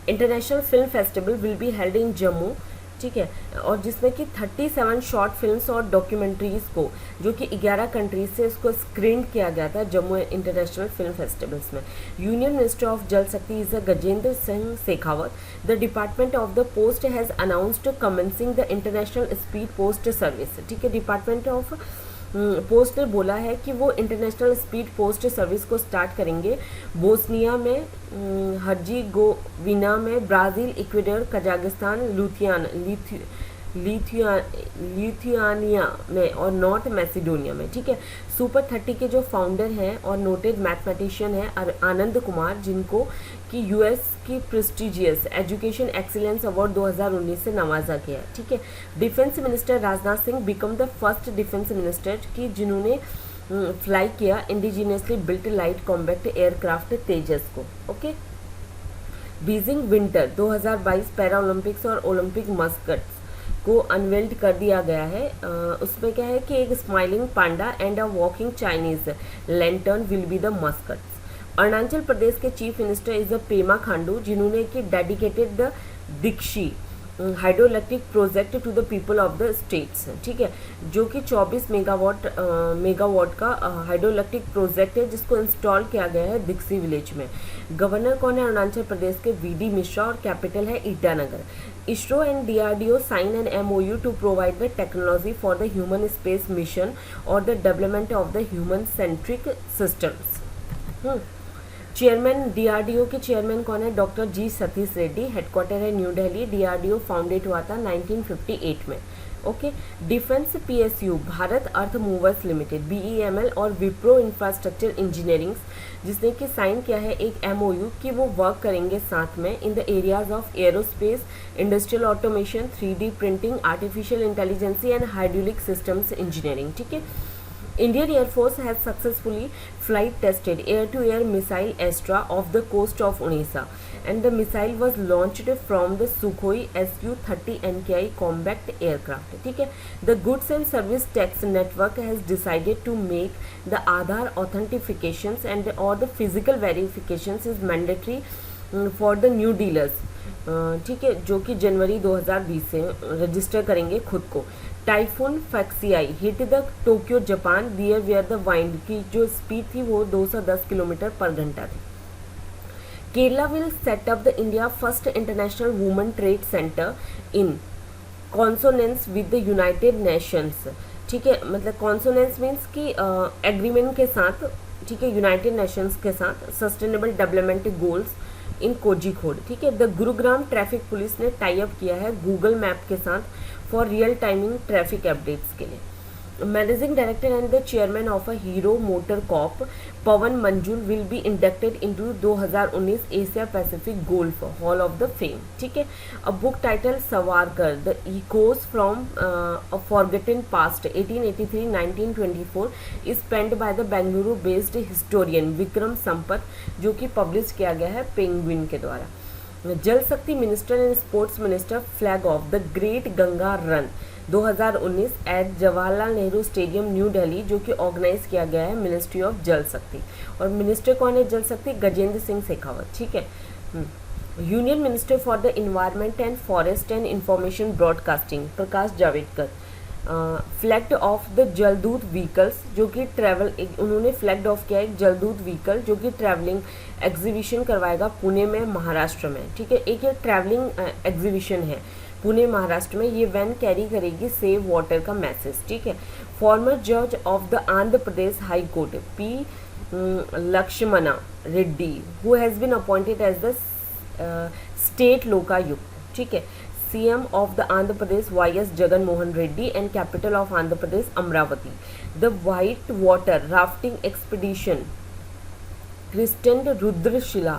international film festival will be held इन जम्मू, ठीक है, और जिसमें कि 37 शॉर्ट फिल्म्स और डॉक्यूमेंट्रीज को, जो कि 11 कंट्रीज से इसको स्क्रीन किया गया था जम्मू इंटरनेशनल फिल्म फेस्टिवल्स में। यूनियन मिनिस्टर ऑफ जल शक्ति is Gajendra Singh Shekhawat. The department of the post has announced commencing the international speed post service, ठीक है। डिपार्टमेंट ऑफ पोस्ट ने बोला है कि वो इंटरनेशनल स्पीड पोस्ट सर्विस को स्टार्ट करेंगे बोस्निया में, हर्जिगोविना में, ब्राज़ील, इक्वेडर, कजाकिस्तान, लिथुआनिया में और नॉर्थ मैसिडोनिया में, ठीक है। सुपर 30 के जो फाउंडर हैं और नोटेड मैथमेटिशियन हैं आनंद कुमार, जिनको कि यूएस की प्रेस्टिजियस एजुकेशन एक्सीलेंस अवार्ड 2019 से नवाजा गया, ठीक है। Defence minister Rajnath Singh become the first defence minister कि जिन्होंने फ्लाई किया indigenously built light combat aircraft Tejas को। Okay, Beijing winter 2022 para Olympics और ओलंपिक मस्कट्स को अनवेल्ड कर दिया गया है। उसमें क्या है कि एक smiling panda and a walking Chinese lantern will be the mascots. Arunachal Pradesh के chief minister is Pema Khandu, जिन्होंने कि dedicated the Dikshi hydroelectric project to the people of the states, ठीक है, जो कि 24 मेगावाट का हाइड्रोइलेक्ट्रिक प्रोजेक्ट है, जिसको इंस्टॉल किया गया है दीक्षी विलेज में। गवर्नर कौन है अरुणाचल प्रदेश के? वीडी मिश्रा, और कैपिटल है Itanagar. ISRO and DRDO sign an MoU to provide the technology for the human space mission और the development of the human centric systems. Chairman DRDO के चेयरमैन कौन है? Doctor G Satish Reddy. Headquarter है न्यू दिल्ली। डीआरडीओ फाउंडेड हुआ था 1958 में। Okay, defence PSU Bharat earth movers limited, BEML और विप्रो इंफ्रास्ट्रक्चर इंजीनियरिंग, जिसने कि साइन किया है एक एमओयू कि वो वर्क करेंगे साथ में in the areas of aerospace, industrial automation, 3D printing, artificial intelligence and hydraulic systems engineering, ठीक है। Indian Air Force has successfully flight tested air-to-air missile Astra off the coast of Odisha, and the missile was launched from the Sukhoi Su-30 NKI combat aircraft. ठीक है, the Goods and Service Tax Network has decided to make the Aadhaar authentications and or the physical verifications is mandatory for the new dealers. ठीक है, जो कि जनवरी 2020 से रजिस्टर करेंगे खुद को। Typhoon Faxai hit the Tokyo Japan, there were the wind की जो स्पीड थी वो 210 किलोमीटर पर घंटा थी। Kerala will set up the India first international women trade centre in consonance with the united Nations, ठीक है, मतलब कॉन्सोनेंस मीन्स कि एग्रीमेंट के साथ, ठीक है, यूनाइटेड नेशंस के साथ sustainable development goals in Kozhikode, ठीक है। द गुरुग्राम ट्रैफिक पुलिस ने टाई अप किया है गूगल मैप के साथ for real timing traffic updates के लिए। Managing director and the chairman of a Hero MotoCorp, Pawan Manjul will be inducted into 2019 Asia Pacific Golf Hall of the Fame. ठीक है. A book titled Savarkar, The Echoes from a Forgotten Past 1883-1924 is penned by the Bengaluru based historian Vikram Sampath, जो कि पब्लिश किया गया है पेंगुइन के द्वारा. Jal Shakti minister and sports minister flag off the great Ganga run 2019 at Jawaharlal Nehru stadium New Delhi, जो कि ऑर्गेनाइज किया गया है मिनिस्ट्री ऑफ जल शक्ति. और मिनिस्टर कौन है जल शक्ति? गजेंद्र सिंह शेखावत. ठीक है. Union minister for the environment and forest and information broadcasting Prakash Javadekar flagged off the Jaldoot vehicles, जो कि ट्रैवल उन्होंने फ्लैग्ड ऑफ किया एक जलदूत व्हीकल जो कि ट्रैवलिंग एग्जीबिशन करवाएगा पुणे में महाराष्ट्र में. ठीक है. एक ये ट्रैवलिंग एग्जीबिशन है पुणे महाराष्ट्र में. ये वैन कैरी करेगी सेव वाटर का मैसेज. ठीक है. फॉर्मर जज of the Andhra Pradesh high court P Lakshmana Reddy who has been appointed as the state Lokayukta. ठीक है. CM of the Andhra Pradesh YS Jagan Mohan Reddy and capital of Andhra Pradesh Amravati. The white water rafting expedition christened Rudrashila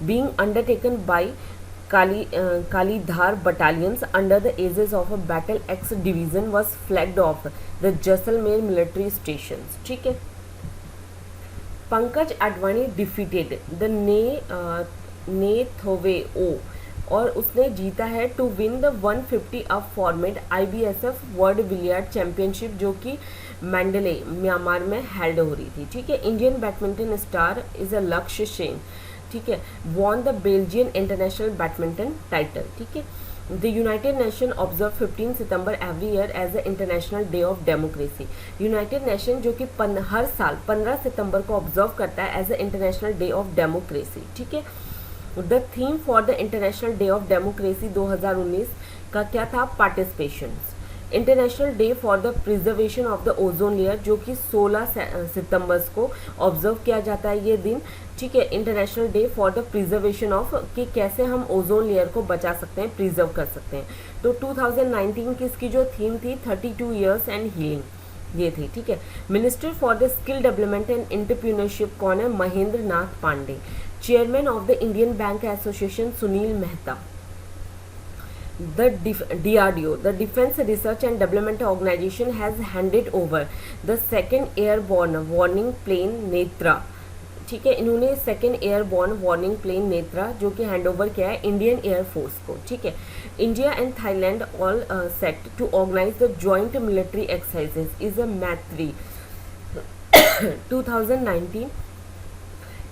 being undertaken by Kalidhar battalions under the aegis of a Battle X division was flagged off the Jaisalmer military stations. ठीक है. Pankaj Advani defeated the Nay Thway और उसने जीता है to win the 150 up format IBSF world billiard championship, जो कि मैंडले म्यांमार में हेल्ड हो रही थी. ठीक है. Indian badminton star is a Lakshya Sen. ठीक है. Won the Belgian international badminton title. ठीक है. The United Nation observe 15 September every year as the international day of democracy. United Nation जो कि हर साल 15 सितंबर को ऑब्जर्व करता है as the international day of democracy. ठीक है. The theme for the international day of democracy 2019 का क्या था? Participation. International day for the preservation of the ozone layer, जो कि 16 सितंबर को ऑब्जर्व किया जाता है ये दिन. ठीक है. International day for the preservation of कि कैसे हम ओजोन लेयर को बचा सकते हैं, प्रिजर्व कर सकते हैं. तो 2019 की इसकी जो थीम थी 32 ईयर्स एंड हीलिंग ये थी. ठीक है. Minister for the skill development and entrepreneurship कौन है? Mahendra Nath Pandey. Chairman of the Indian Bank Association Sunil Mehta. The DRDO, the Defense Research and Development Organization, has handed over the second airborne warning plane Netra. ठीक है. इन्होंने second airborne warning plane Netra जो कि हैंड ओवर किया है इंडियन एयरफोर्स को. ठीक है. India and Thailand all set to organise the joint military exercises is a Maitri 2019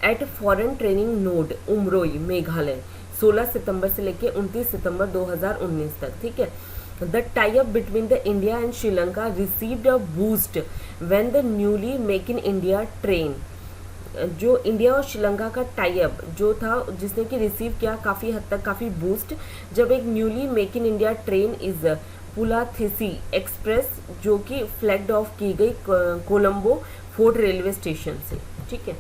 at foreign training node Umroi Meghalaya 16 सितंबर से लेकर 29 सितंबर 2019 तक. ठीक है. The tie up between the India and Sri Lanka received a boost when the newly make in India train. जो इंडिया और श्रीलंका का टाई अप जो था जिसने कि रिसीव किया काफ़ी हद तक काफ़ी बूस्ट जब एक newly make in India train is Pulathisi express जो कि फ्लैग्ड ऑफ की गई कोलंबो फोर्ट रेलवे स्टेशन से. ठीक है.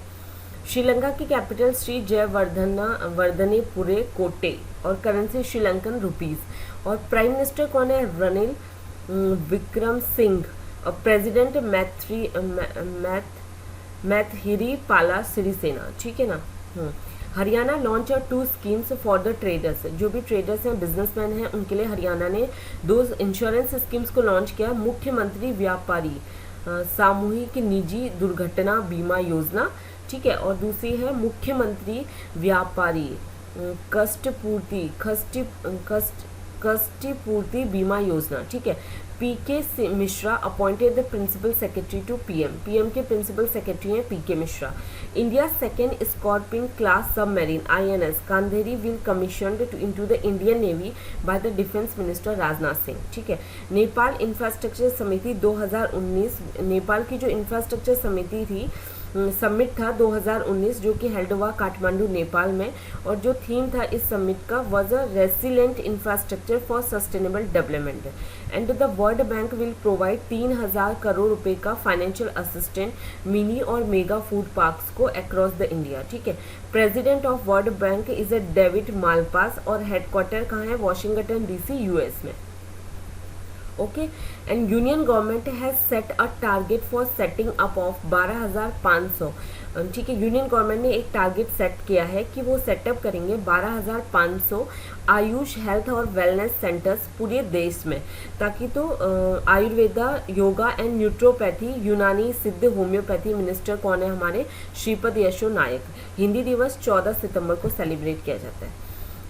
श्रीलंका की कैपिटल श्री जयवर्धनेपुरे कोटे और करेंसी श्रीलंकन रुपीस. और प्राइम मिनिस्टर कौन है? रनिल विक्रम सिंह. और प्रेसिडेंट मैथिरीपाला सिरिसेना. ठीक है ना. Haryana launch 2 schemes for the traders. जो भी ट्रेडर्स हैं बिजनेसमैन हैं उनके लिए हरियाणा ने 2 इंश्योरेंस स्कीम्स को लॉन्च किया. मुख्यमंत्री व्यापारी सामूहिक निजी दुर्घटना बीमा योजना. ठीक है. और दूसरी है मुख्यमंत्री व्यापारी कष्टपूर्ति बीमा योजना. ठीक है. PK Mishra appointed the principal secretary to PM के प्रिंसिपल सेक्रेटरी हैं PK Mishra. India second Scorpene class submarine INS Khanderi will commissioned into the Indian navy by the defence minister Rajnath Singh. ठीक है. नेपाल इंफ्रास्ट्रक्चर समिति 2019 नेपाल की जो इंफ्रास्ट्रक्चर समिति थी समिट था 2019 जो कि हेल्ड हुआ काठमांडू नेपाल में. और जो थीम था इस समिट का was a resilient infrastructure for sustainable development. And the world bank will provide 3000 crore रुपए का फाइनेंशियल असिस्टेंट मिनी और मेगा फूड पार्क्स को अक्रॉस द इंडिया. ठीक है. President of world bank is a David Malpass और हेडक्वार्टर कहाँ है? वॉशिंगटन DC US में. Okay. And union government has set a target for setting up of 12,500, ठीक है, यूनियन गवर्नमेंट ने एक टारगेट सेट किया है कि वो सेटअप करेंगे 12,500 आयुष हेल्थ और वेलनेस सेंटर्स पूरे देश में, ताकि तो आयुर्वेदा, योगा एंड न्यूट्रोपैथी, यूनानी, सिद्ध, होम्योपैथी मिनिस्टर कौन है हमारे, श्रीपद यशो नायक। हिंदी दिवस 14 सितंबर को सेलिब्रेट किया जाता है।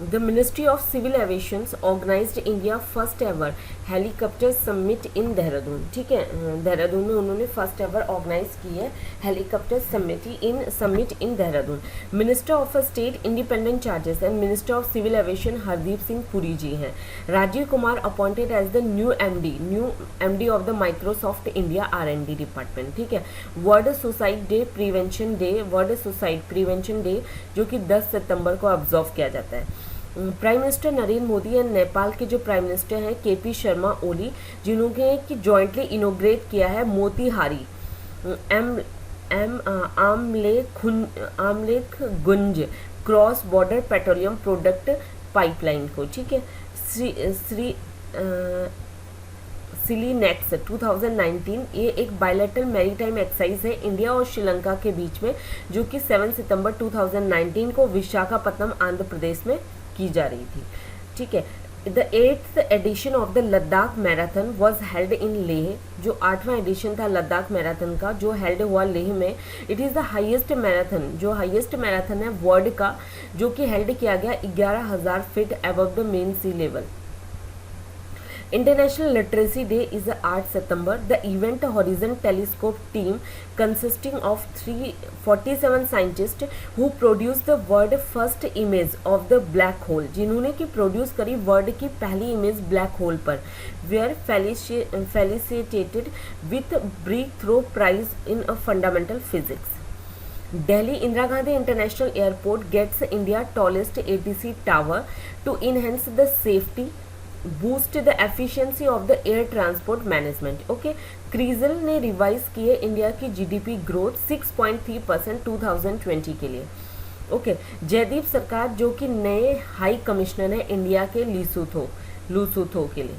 The ministry of civil aviation organised India first ever helicopter summit in Dehradun, ठीक है, देहरादून में उन्होंने फर्स्ट एवर ऑर्गेनाइज की है helicopter summit in Dehradun. Minister of state independent charges and minister of civil aviation Hardeep Singh Puri ji हैं। Rajiv Kumar appointed as the new MD of the Microsoft India R&D department, ठीक है। वर्ल्ड सुसाइड प्रिवेंशन डे जो कि 10 सितंबर को ऑब्जर्व किया जाता है। Prime minister Narendra Modi and Nepal के जो प्राइम मिनिस्टर हैं KP शर्मा ओली, जिन्होंने कि जॉइंटली इनोग्रेट किया है Motihari Amlekhganj cross border petroleum product pipeline को, ठीक है। सिलीनेक्स 2019 ये एक बायलैटरल मैरीटाइम एक्सरसाइज है इंडिया और श्रीलंका के बीच में, जो कि 7 सितंबर 2019 को विशाखापट्टनम आंध्र प्रदेश में की जा रही थी, ठीक है। The 8th edition of the Ladakh marathon was held in Leh, जो 8वां एडिशन था लद्दाख मैराथन का जो हेल्ड हुआ लेह में। It is the highest marathon, जो हाईएस्ट मैराथन है वर्ल्ड का, जो कि हेल्ड किया गया 11,000 feet above the main sea level. International Literacy Day is 8 September. The event Horizon Telescope team consisting of 47 scientists who produced the world first image of the black hole, जिन्होंने की प्रोड्यूस करी वर्ल्ड की पहली इमेज ब्लैक होल पर, were felicitated with breakthrough prize in a fundamental physics. Delhi Indira Gandhi International Airport gets India's tallest ATC tower to enhance the safety, boost the efficiency of the air transport management. Okay, CRISIL ने रिवाइज की है इंडिया की GDP ग्रोथ 6.3% 2020 के लिए। ओके, जयदीप सरकार जो कि नए हाई कमिश्नर है इंडिया के लूसोथो के लिए।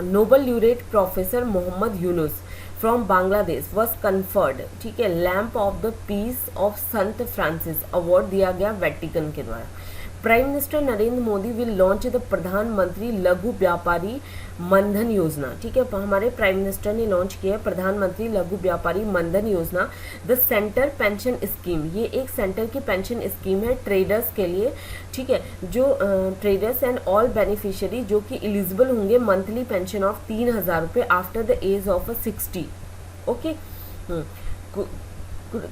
Nobel laureate professor Mohammad Yunus from Bangladesh was conferred, ठीक है, lamp of the peace of saint Francis award दिया गया वेटिकन के द्वारा। Prime minister Narendra Modi will launch the Pradhan Mantri Laghu व्यापारी मनधन योजना, ठीक है, हमारे प्राइम मिनिस्टर ने लॉन्च किया है प्रधानमंत्री लघु व्यापारी मनधन योजना। द सेंटर पेंशन स्कीम, ये एक सेंटर की पेंशन स्कीम है ट्रेडर्स के लिए, ठीक है, जो ट्रेडर्स एंड ऑल बेनिफिशियरी जो कि एलिजिबल होंगे मंथली पेंशन ऑफ 3,000 रुपये after the age of 60। Okay,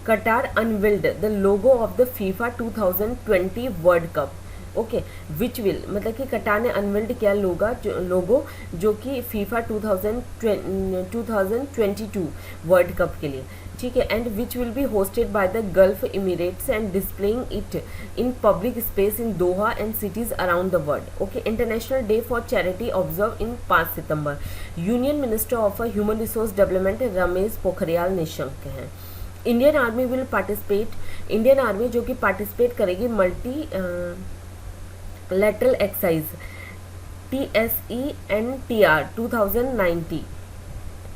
Qatar unveiled the logo of the FIFA 2020 World Cup, okay, which will, मतलब कि कटार ने अनवेल्ड किया लोगो जो कि फीफा 2022 वर्ल्ड कप के लिए, ठीक है, and which will be hosted by the Gulf emirates and displaying it in public space in Doha and cities around the world. Okay, international day for charity observe in 5 सितंबर। Union minister of human resource development Ramesh Pokhriyal Nishank हैं। Indian army will participate, Indian army जो कि पार्टिसिपेट करेगी मल्टी लेटरल एक्सरसाइज TSENTR 2090,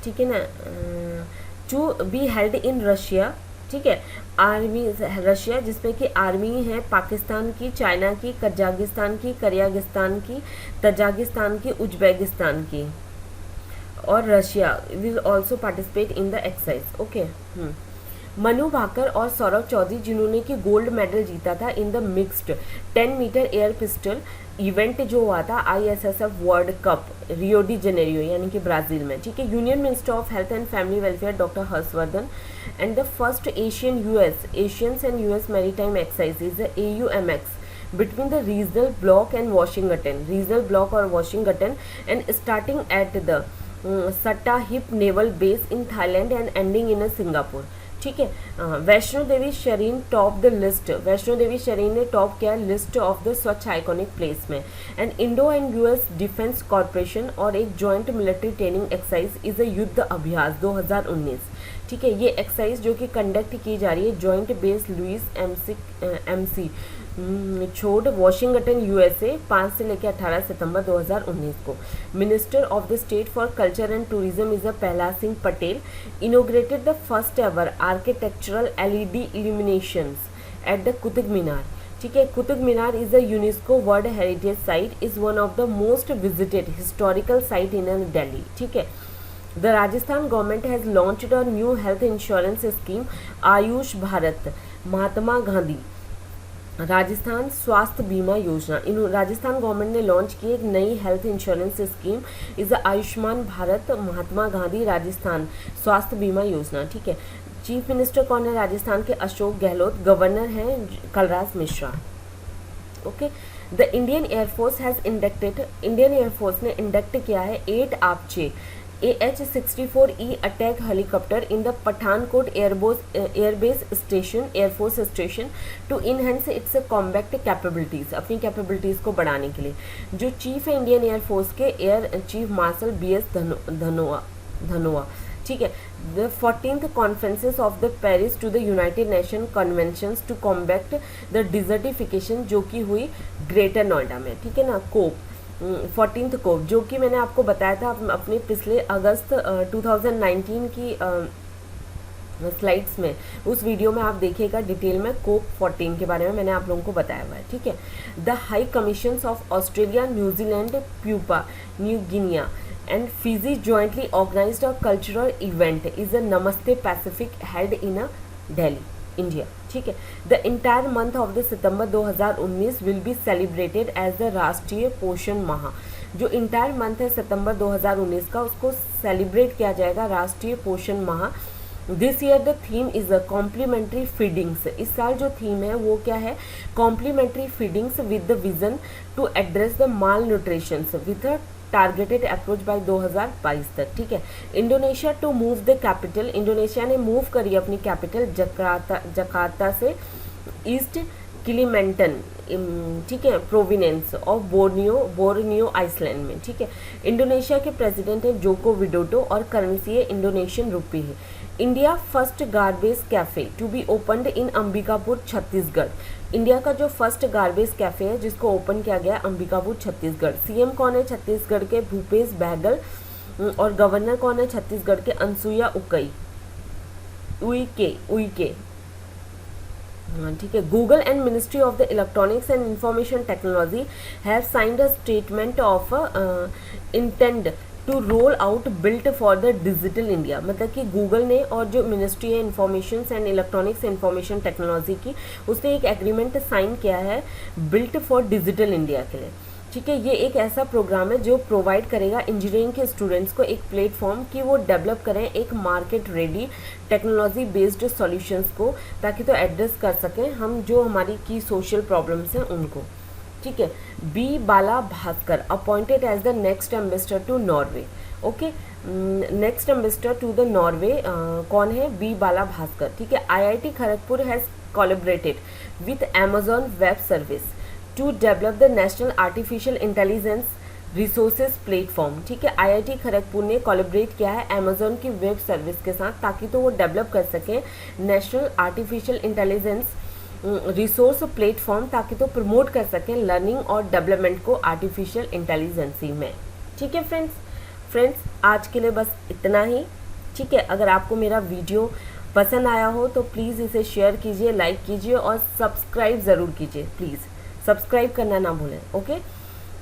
ठीक है ना, to be held in Russia, ठीक है, आर्मी रशिया जिसमें कि आर्मी है पाकिस्तान की, चाइना की, कजाकिस्तान की, करियागिस्तान की, तजाकिस्तान की, उज्बेकिस्तान की, और Russia will also participate in the exercise. Okay, Manu Bhaker और सौरभ चौधरी जिन्होंने कि गोल्ड मेडल जीता था in the mixed 10 metre air pistol event जो हुआ था ISSF world cup Rio de Janeiro यानी कि ब्राज़ील में, ठीक है। Union minister of health and family welfare doctor Harshvardhan and the first Asians and US maritime exercise AUMX between the regional block and Washington and starting at the Sattahip Naval Base in Thailand and ending in Singapore, ठीक है। Vaishno Devi Shareen top the list, Vaishno Devi Shareen ने टॉप किया लिस्ट ऑफ द स्वच्छ आइकॉनिक प्लेस में। And Indo and US defence corporation और एक joint military training exercise is a युद्ध अभ्यास 2019, ठीक है। ये एक्सरसाइज जो कि कंडक्ट की जा रही है joint base Lewis MC Chord Washington USA 5 से लेकर 18 सितंबर 2019 को। Minister of the state for culture and tourism is Prahlad Singh Patel inaugurated the first ever architectural LED illuminations at the Qutub Minar. ठीक है, Qutub Minar is a UNESCO world heritage site, is one of the most visited historical site in Delhi. ठीक है, the Rajasthan government has launched a new health insurance scheme Ayush Bharat Mahatma Gandhi Rajasthan Swasthya Bima Yojana. In Rajasthan government ने लॉन्च की एक नई health insurance scheme is Ayushman Bharat Mahatma Gandhi Rajasthan Swasthya Bima योजना। ठीक है, चीफ मिनिस्टर कौन है राजस्थान के? अशोक गहलोत। गवर्नर हैं Kalraj Mishra. Okay, the Indian air force has inducted, Indian air force ने इंडक्ट किया है 8 Apache AH-64E attack helicopter in the Pathankot airbase station air force station to enhance its combat capabilities, अपनी कैपेबिलिटीज़ को बढ़ाने के लिए। जो चीफ है इंडियन एयरफोर्स के air chief marshal BS Dhanoa. ठीक है, the 14th conferences of the Paris to the United nation conventions to combat the desertification जो कि हुई ग्रेटर नोएडा में। ठीक है ना, कोप 14th कोप, जो कि मैंने आपको बताया था अपने पिछले अगस्त 2019 की स्लाइड्स में, उस वीडियो में आप देखिएगा डिटेल में कोप 14 के बारे में मैंने आप लोगों को बताया हुआ है। ठीक है, the high commissions of Australia, New Zealand, Papua new Guinea and Fiji jointly organised a cultural event is a Namaste Pacific held in a Delhi, India. ठीक है, the entire month of the September 2019 will be celebrated as the Rashtriya Poshan माह। जो इंटायर मंथ है सितंबर 2019 का, उसको सेलिब्रेट किया जाएगा Rashtriya Poshan Maah. This year the theme is a complementary feedings. इस साल जो थीम है वो क्या है? Complementary feedings with the vision to address the malnutrition with a targeted approach by 2022 तक। ठीक है, Indonesia to move the capital, Indonesia ने मूव करी अपनी कैपिटल जकार्ता से ईस्ट किलीमेंटन, ठीक है, प्रोविनेंस ऑफ बोर्नियो आइसलैंड में। ठीक है, इंडोनेशिया के प्रेसिडेंट है जोको विडोडो और करेंसी है इंडोनेशियन रुपी है। India first garbage cafe to be opened in Ambikapur Chhattisgarh. India का जो फर्स्ट गार्बेज कैफे है जिसको ओपन किया गया अंबिकापुर छत्तीसगढ़। सीएम कौन है छत्तीसगढ़ के? भूपेश बहगल। और गवर्नर कौन है छत्तीसगढ़ के? अनसुईया उइके। ठीक है, Google and ministry of the electronics and information technology have signed a statement of intent to roll out built for the digital India. मतलब कि गूगल ने और जो मिनिस्ट्री है information and electronics information technology की, उसने एक एग्रीमेंट साइन किया है बिल्ट फॉर डिजिटल इंडिया के लिए। ठीक है, ये एक ऐसा प्रोग्राम है जो प्रोवाइड करेगा इंजीनियरिंग के स्टूडेंट्स को एक प्लेटफॉर्म कि वो डेवलप करें एक market ready technology based solutions को, ताकि तो एड्रेस कर सकें हम जो हमारी की सोशल प्रॉब्लम्स हैं उनको। ठीक है, B Bala Bhaskar appointed as the next ambassador to Norway. Okay, next ambassador to the Norway कौन है? बी बाला भास्कर। ठीक है, IIT Kharagpur has collaborated with Amazon web service to develop the national artificial intelligence resources platform. ठीक है, IIT खड़गपुर ने कोलैबोरेट किया है अमेजॉन की वेब सर्विस के साथ, ताकि तो वो डेवलप कर सकें national artificial intelligence resource platform, ताकि तो प्रमोट कर सकें लर्निंग और डेवलपमेंट को आर्टिफिशियल इंटेलिजेंसी में। ठीक है फ्रेंड्स, आज के लिए बस इतना ही। ठीक है, अगर आपको मेरा वीडियो पसंद आया हो तो प्लीज़ इसे शेयर कीजिए, लाइक कीजिए और सब्सक्राइब ज़रूर कीजिए। प्लीज़ सब्सक्राइब करना ना भूलें। ओके,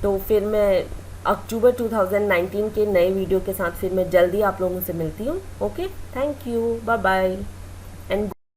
तो फिर मैं अक्टूबर 2019 के नए वीडियो के साथ फिर मैं जल्दी आप लोगों से मिलती हूँ। Okay, thank you, bye bye and